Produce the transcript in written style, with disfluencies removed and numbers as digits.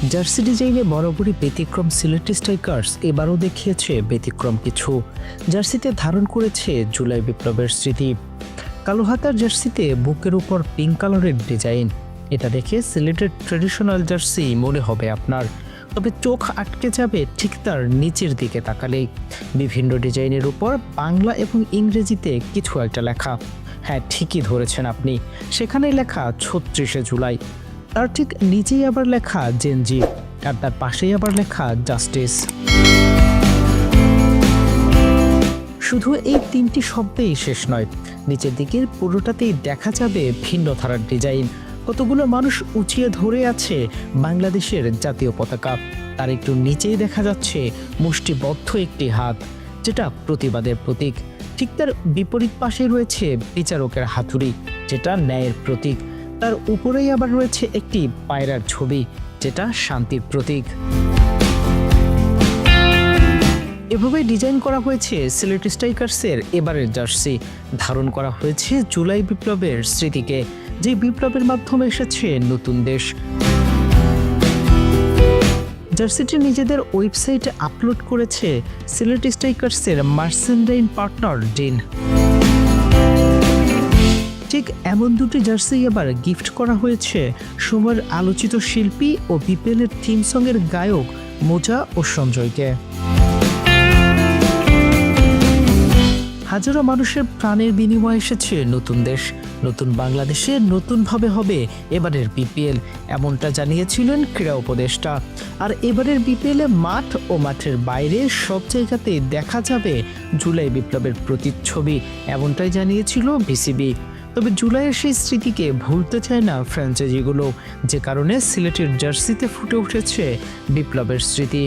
Jersey ডিজাইনে বরাবরই ব্যতিক্রম সিলেটি স্ট্রাইকার্স এবারও দেখিয়েছে ব্যতিক্রম কিছু। জার্সিতে ধারণ করেছে জুলাই বিপ্লবের স্মৃতি। কালো হাতার জার্সিতে বুকের উপর পিঙ্ক কালারের ডিজাইন, এটা দেখে সিলেটের ট্রেডিশনাল জার্সি মনে হবে আপনার। তবে চোখ আটকে যাবে ঠিক তার নিচের দিকে তাকালেই। বিভিন্ন ডিজাইনের উপর বাংলা এবং ইংরেজিতে কিছু একটা লেখা। হ্যাঁ, ঠিকই ধরেছেন আপনি, সেখানেই লেখা ৩৬শে জুলাই। তার ঠিক নিচেই আবার লেখা জেনজি, আর তার পাশেই আবার লেখা জাস্টিস। শুধু এই তিনটি শব্দেই শেষ নয়, নিচের দিকের পুরোটাতেই দেখা যাবে ভিন্ন ধারার ডিজাইন। কতগুলো মানুষ উঁচিয়ে ধরে আছে বাংলাদেশের জাতীয় পতাকা। তার একটু নিচেই দেখা যাচ্ছে মুষ্টিবদ্ধ একটি হাত, যেটা প্রতিবাদের প্রতীক। ঠিক তার বিপরীত পাশে রয়েছে বিচারকের হাতুড়ি, যেটা ন্যায়ের প্রতীক। তার উপরেই আবার রয়েছে একটি পায়রার ছবি, যেটা শান্তির প্রতীক। এভাবে ডিজাইন করা হয়েছে সিলেট স্ট্রাইকার্সের এবারের জার্সি। ধারণ করা হয়েছে জুলাই বিপ্লবের স্মৃতিকে, যে বিপ্লবের মাধ্যমে এসেছে নতুন দেশ। জার্সিটি নিজেদের ওয়েবসাইটে আপলোড করেছে সিলেট স্ট্রাইকার্সের মার্চেন্ডাইন পার্টনার ডিন। ঠিক এমন দুটি জার্সি এবার গিফট করা হয়েছে সময়ের আলোচিত শিল্পী ও বিপিএলের থিম সঙ্গের গায়ক মোজা ও সঞ্জয়কে। হাজারো মানুষের প্রাণের বিনিময়ে এসেছে নতুন দেশ, নতুন বাংলাদেশে নতুনভাবে হবে এবারের বিপিএল, এমনটা জানিয়েছিলেন ক্রীড়া উপদেষ্টা। আর এবারের বিপিএলে মাঠ ও মাঠের বাইরে সব জায়গাতেই দেখা যাবে জুলাই বিপ্লবের প্রতিচ্ছবি, এমনটাই জানিয়েছিল বিসিবি। তবে জুলাইয়ের সেই স্মৃতিকে ভুলতে চায় না ফ্র্যাঞ্চাইজিগুলো, যে কারণে সিলেটের জার্সিতে ফুটে উঠেছে বিপ্লবের স্মৃতি।